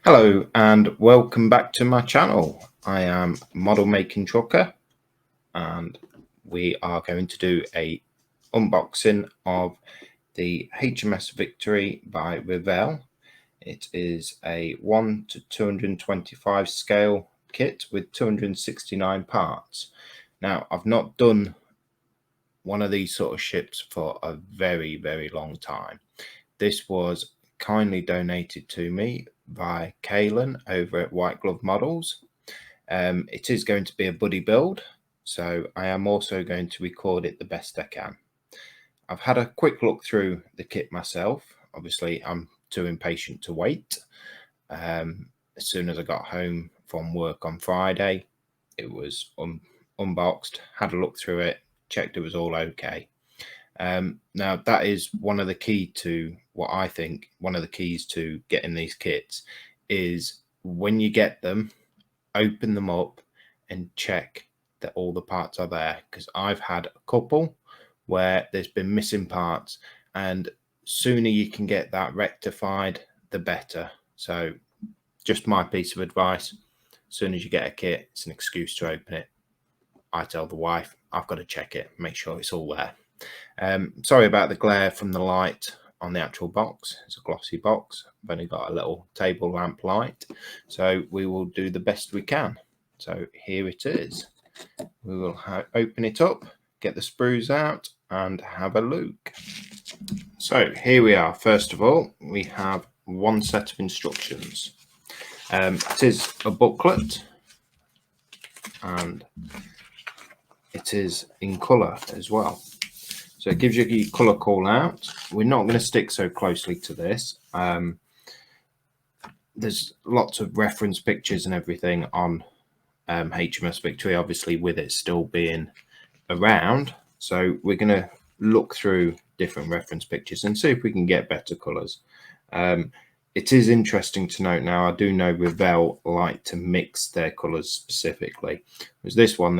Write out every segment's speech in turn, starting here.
Hello and welcome back to my channel. I am Model Making Trucker and we are going to do a unboxing of the HMS Victory by Revell. It is a 1 to 225 scale kit with 269 parts. Now, I've not done one of these sort of ships for a very long time. This was kindly donated to me by Kalan over at White Glove Models. It is going to be a buddy build, so I am also going to record it the best I can. I've had a quick look through the kit myself. Obviously, I'm too impatient to wait. As soon as I got home from work on Friday, it was unboxed, had a look through it, checked it was all okay. Now that is one of the keys to getting these kits is when you get them, open them up and check that all the parts are there, because I've had a couple where there's been missing parts, and sooner you can get that rectified the better. So just my piece of advice: as soon as you get a kit, it's an excuse to open it. I tell the wife I've got to check it, make sure it's all there. Sorry about the glare from the light on the actual box. It's a glossy box. I've only got a little table lamp light, so we will do the best we can. So here it is. We will open it up, get the sprues out and have a look. So here we are. First of all, we have one set of instructions. It is a booklet and it is in colour as well. So it gives you your colour call out. We're not going to stick so closely to this. There's lots of reference pictures and everything on HMS Victory, obviously with it still being around. So we're going to look through different reference pictures and see if we can get better colours. It is interesting to note now, I do know Revell like to mix their colours specifically. Whereas this one,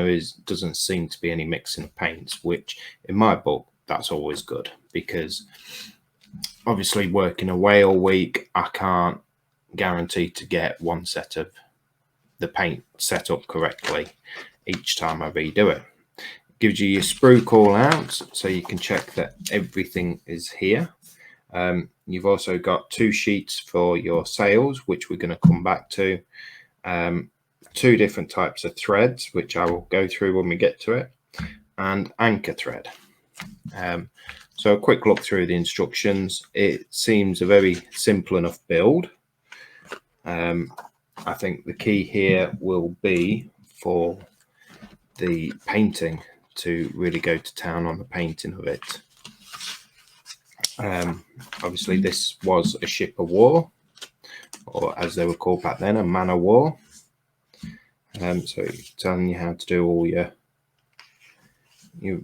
doesn't seem to be any mixing of paints, which in my book, that's always good, because obviously working away all week, I can't guarantee to get one set of the paint set up correctly each time I redo it. It gives you your sprue call out, so you can check that everything is here. You've also got two sheets for your sails, which we're going to come back to. Two different types of threads, which I will go through when we get to it, and anchor thread. So a quick look through the instructions. It seems a very simple enough build. I think the key here will be for the painting, to really go to town on the painting of it. Obviously this was a ship of war, or as they were called back then, a man of war. So it's telling you how to do all your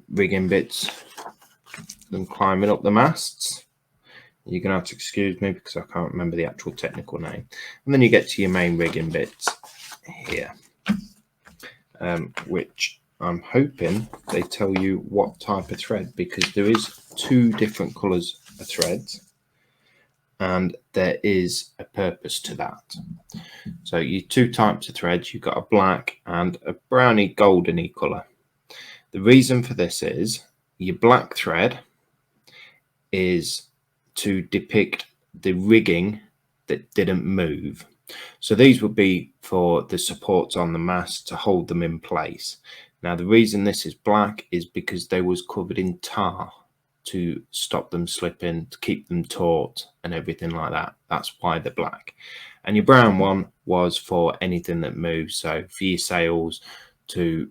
rigging bits and climbing up the masts. You're gonna have to excuse me because I can't remember the actual technical name. And then you get to your main rigging bits here, which I'm hoping they tell you what type of thread, because there is two different colours of threads and there is a purpose to that. So your two types of threads, you've got a black and a browny goldeny colour. The reason for this is your black thread is to depict the rigging that didn't move. So these would be for the supports on the mast to hold them in place. Now the reason this is black is because they was covered in tar to stop them slipping, to keep them taut and everything like that. That's why they're black. And your brown one was for anything that moves. So for your sails, to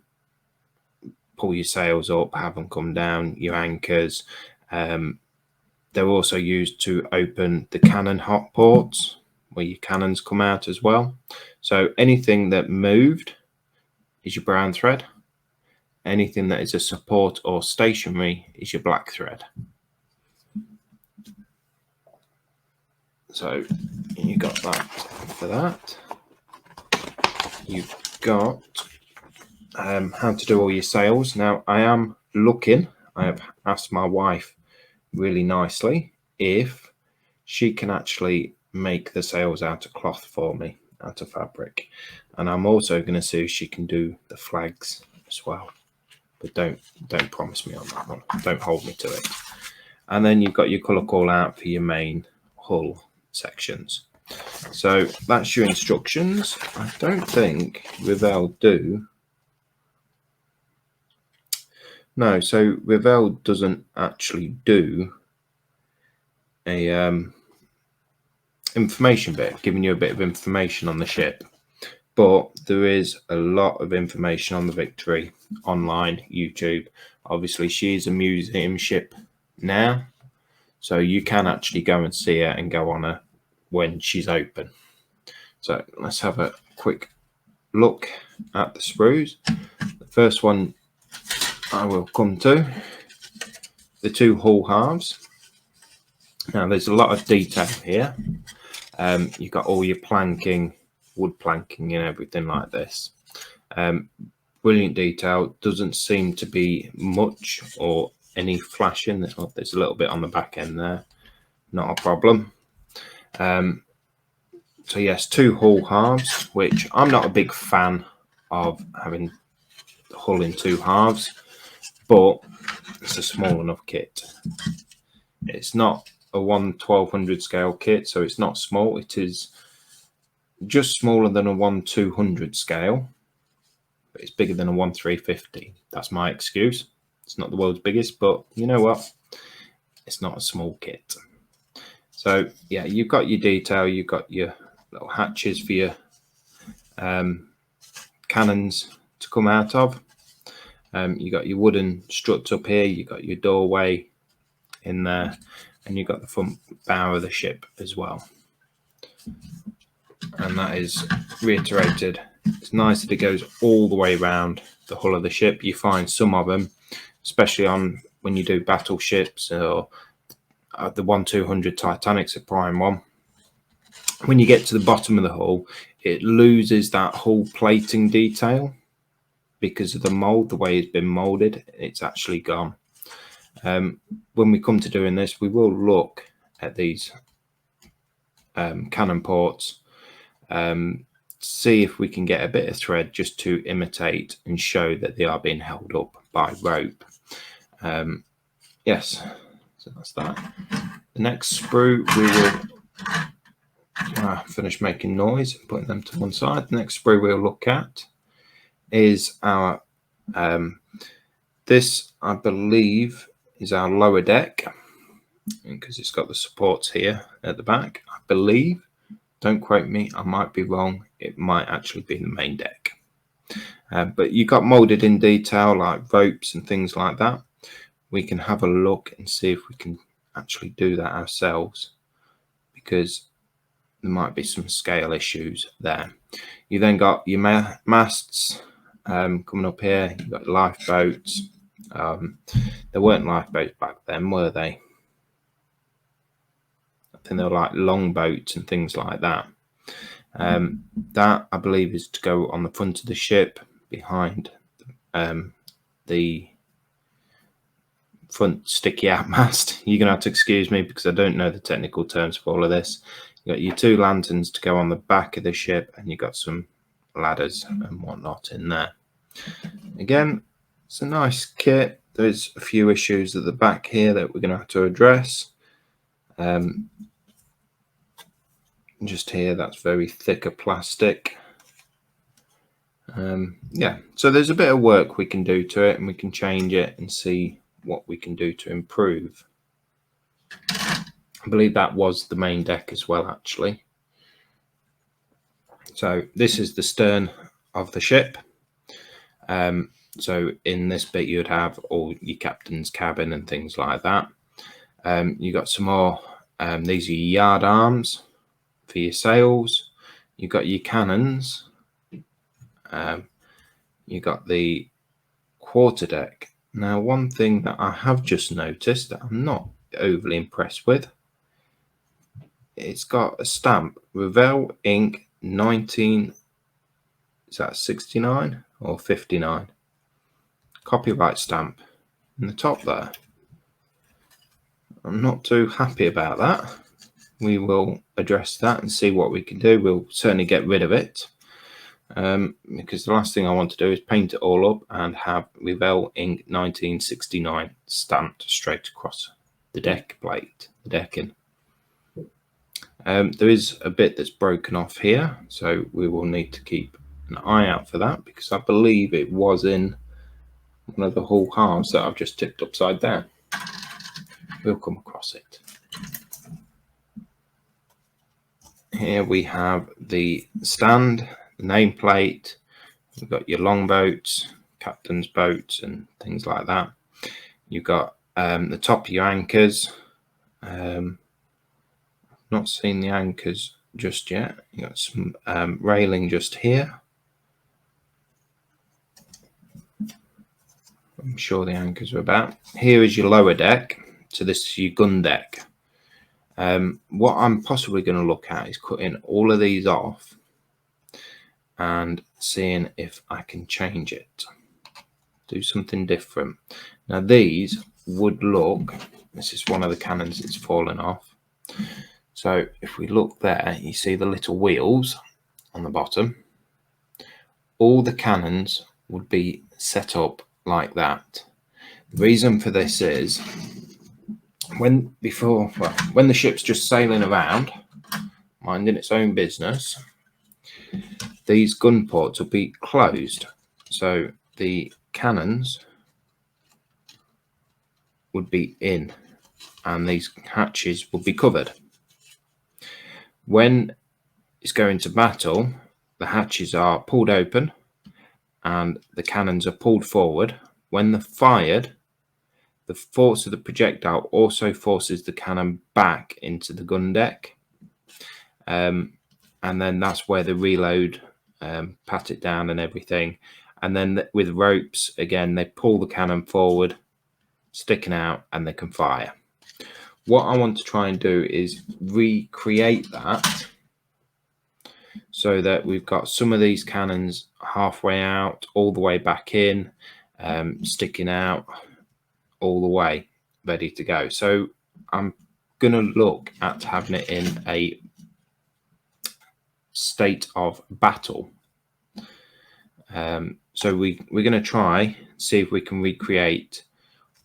pull your sails up, have them come down, your anchors. They're also used to open the cannon hot ports, where your cannons come out as well. So anything that moved is your brown thread. Anything that is a support or stationary is your black thread. So you got that for that. You've got how to do all your sails. Now I have asked my wife really nicely if she can actually make the sails out of cloth for me, out of fabric. And I'm also going to see if she can do the flags as well. But don't promise me on that one. Don't hold me to it. And then you've got your colour call out for your main hull sections. So that's your instructions. I don't think Revell do. No, so Revell doesn't actually do a information bit, giving you a bit of information on the ship. But there is a lot of information on the Victory online, YouTube. Obviously, she's a museum ship now, so you can actually go and see her and go on her when she's open. So let's have a quick look at the sprues. The first one I will come to, the two hull halves. Now there's a lot of detail here. You've got all your planking, wood planking and everything like this. Brilliant detail. Doesn't seem to be much or any flashing. There's a little bit on the back end there. Not a problem. So yes, two hull halves, which I'm not a big fan of having the hull in two halves, but it's a small enough kit. It's not a 1/1200 scale kit, so it's not small. It is just smaller than a 1/200 scale, but it's bigger than a 1/350. That's my excuse. It's not the world's biggest, but you know what? It's not a small kit. So yeah, you've got your detail, you've got your little hatches for your cannons to come out of. You got your wooden struts up here, you got your doorway in there, and you've got the front bow of the ship as well. And that is reiterated. It's nice that it goes all the way around the hull of the ship. You find some of them, especially on when you do battleships or the 1/200 Titanic's a prime one. When you get to the bottom of the hull, it loses that hull plating detail because of the mold, the way it's been molded. It's actually gone. When we come to doing this, we will look at these cannon ports, see if we can get a bit of thread just to imitate and show that they are being held up by rope. Yes, so that's that. The next sprue we will finish making noise and putting them to one side. The next sprue we'll look at is our this, I believe, is our lower deck, because it's got the supports here at the back, I believe. Don't quote me, I might be wrong. It might actually be the main deck. But you got molded in detail like ropes and things like that. We can have a look and see if we can actually do that ourselves, because there might be some scale issues there. You then got your masts coming up here. You've got lifeboats. There weren't lifeboats back then, were they? I think they were like longboats and things like that. That, I believe, is to go on the front of the ship behind the front sticky out mast. You're gonna have to excuse me because I don't know the technical terms for all of this. You got your two lanterns to go on the back of the ship, and you got some ladders and whatnot in there. Again, it's a nice kit. There's a few issues at the back here that we're gonna have to address. Just here, that's very thicker plastic. Yeah, so there's a bit of work we can do to it, and we can change it and see what we can do to improve. I believe that was the main deck as well, actually. So this is the stern of the ship. So in this bit you'd have all your captain's cabin and things like that. You got some more, these are your yard arms for your sails. You got your cannons. You got the quarterdeck. Now, one thing that I have just noticed that I'm not overly impressed with, it's got a stamp, Revell Inc. 19, is that 69 or 59? Copyright stamp in the top there. I'm not too happy about that. we will address that and see what we can do. We'll certainly get rid of it, because the last thing I want to do is paint it all up and have Revell Ink 1969 stamped straight across the deck plate, the decking. There is a bit that's broken off here, so we will need to keep an eye out for that, because I believe it was in one of the hull halves that I've just tipped upside down. We'll come across it. Here we have the stand, the nameplate. You've got your longboats, captain's boats, and things like that. You've got the top of your anchors. Not seen the anchors just yet. You got some railing just here. I'm sure the anchors are about. Here is your lower deck. So this is your gun deck. What I'm possibly going to look at is cutting all of these off and seeing if I can change it. Do something different. Now these would look, this is one of the cannons that's fallen off. So if we look there, you see the little wheels on the bottom. All the cannons would be set up like that. The reason for this is when the ship's just sailing around, minding its own business, these gun ports will be closed. So the cannons would be in and these hatches will be covered. When it's going to battle, the hatches are pulled open and the cannons are pulled forward. When they're fired, the force of the projectile also forces the cannon back into the gun deck. And then that's where the reload, pat it down and everything. And then with ropes, again, they pull the cannon forward, sticking out, and they can fire. What I want to try and do is recreate that so that we've got some of these cannons halfway out, all the way back in, sticking out all the way, ready to go. So I'm going to look at having it in a state of battle. So we're going to try see if we can recreate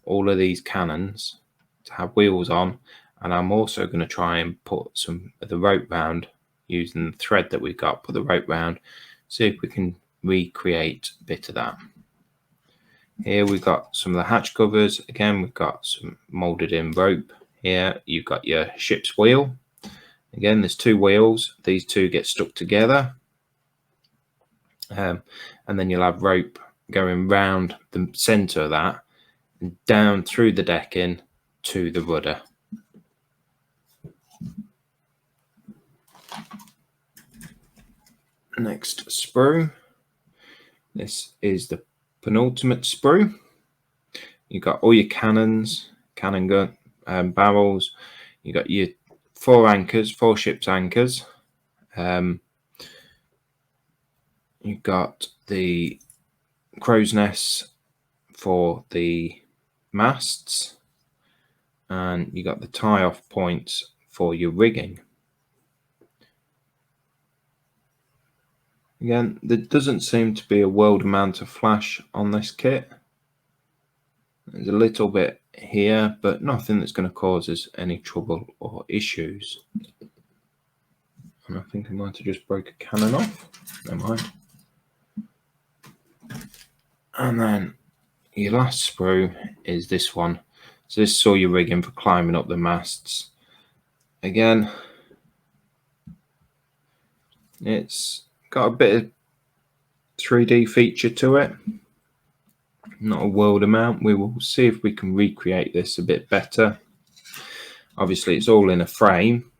all of these cannons to have wheels on, and I'm also going to try and put some of the rope round using the thread that we've got, put the rope round, see if we can recreate a bit of that. Here we've got some of the hatch covers. Again, we've got some molded in rope. Here you've got your ship's wheel. Again, there's two wheels. These two get stuck together. And then you'll have rope going round the center of that and down through the decking to the rudder. Next sprue. This is the penultimate sprue. You've got all your cannons, cannon gun, barrels. You've got your four ship's anchors. You've got the crow's nests for the masts, and you got the tie-off points for your rigging. Again, there doesn't seem to be a world amount of flash on this kit. There's a little bit here, but nothing that's going to cause us any trouble or issues. And I think I might have just broke a cannon off. Never mind. And then your last sprue is this one. So this is all your rigging for climbing up the masts. Again, it's got a bit of 3D feature to it. Not a world amount. We will see if we can recreate this a bit better. Obviously, it's all in a frame.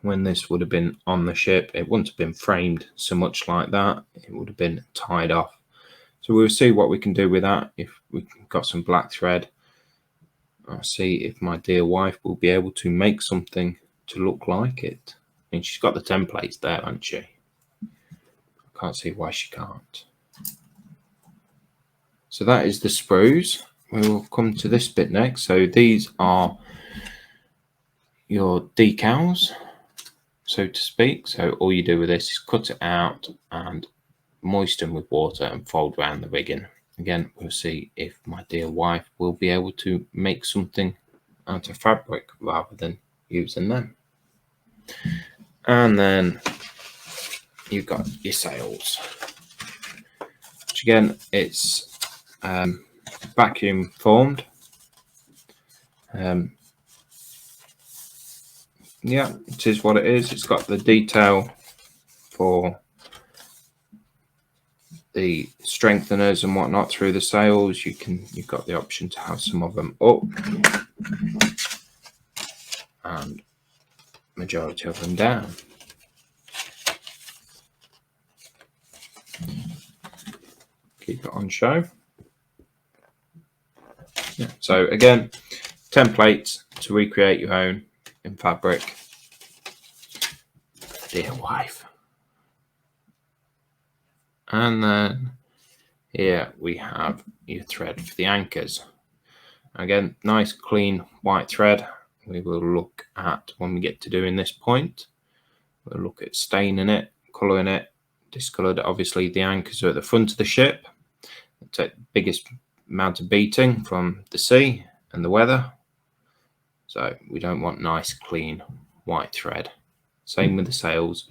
When this would have been on the ship, it wouldn't have been framed so much like that. It would have been tied off. So we'll see what we can do with that. If we've got some black thread, I'll see if my dear wife will be able to make something to look like it. I mean, she's got the templates there, hasn't she? I can't see why she can't. So that is the sprues. We will come to this bit next. So these are your decals, so to speak. So all you do with this is cut it out and moisten with water and fold around the rigging. Again, we'll see if my dear wife will be able to make something out of fabric rather than using them. And then you've got your sails, which again, it's vacuum formed. Yeah, it is what it is. It's got the detail for the strengtheners and whatnot through the sails. You've got the option to have some of them up and majority of them down. Keep it on show. Yeah. So again, templates to recreate your own in fabric. Dear wife. And then here we have your thread for the anchors. Again, nice clean white thread. We will look at when we get to doing this point. We'll look at staining it, colouring it, discoloured. Obviously the anchors are at the front of the ship. They take the biggest amount of beating from the sea and the weather. So we don't want nice clean white thread. Same with the sails.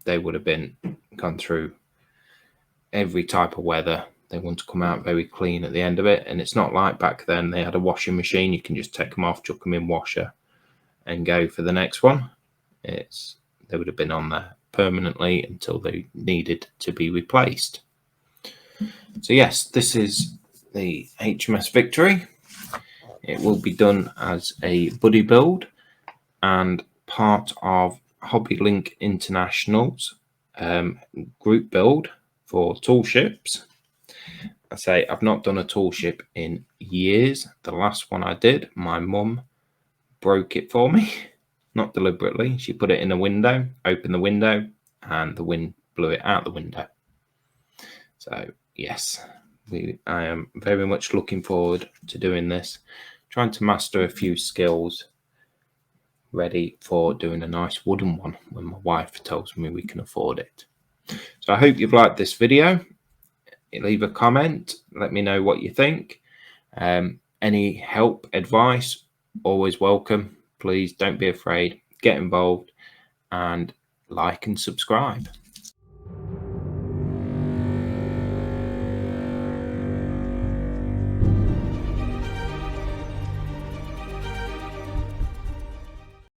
They would have been gone through every type of weather. They want to come out very clean at the end of it. And it's not like back then they had a washing machine. You can just take them off, chuck them in washer and go for the next one. They would have been on there permanently until they needed to be replaced. So yes, this is the HMS Victory. It will be done as a buddy build and part of HobbyLink International's group build for tall ships. I say I've not done a tall ship in years. The last one I did, my mum broke it for me, not deliberately. She put it in a window, opened the window, and the wind blew it out the window. So yes, I am very much looking forward to doing this, trying to master a few skills, ready for doing a nice wooden one when my wife tells me we can afford it. So I hope you've liked this video. Leave a comment, let me know what you think. Any help, advice, always welcome. Please don't be afraid, get involved and like and subscribe.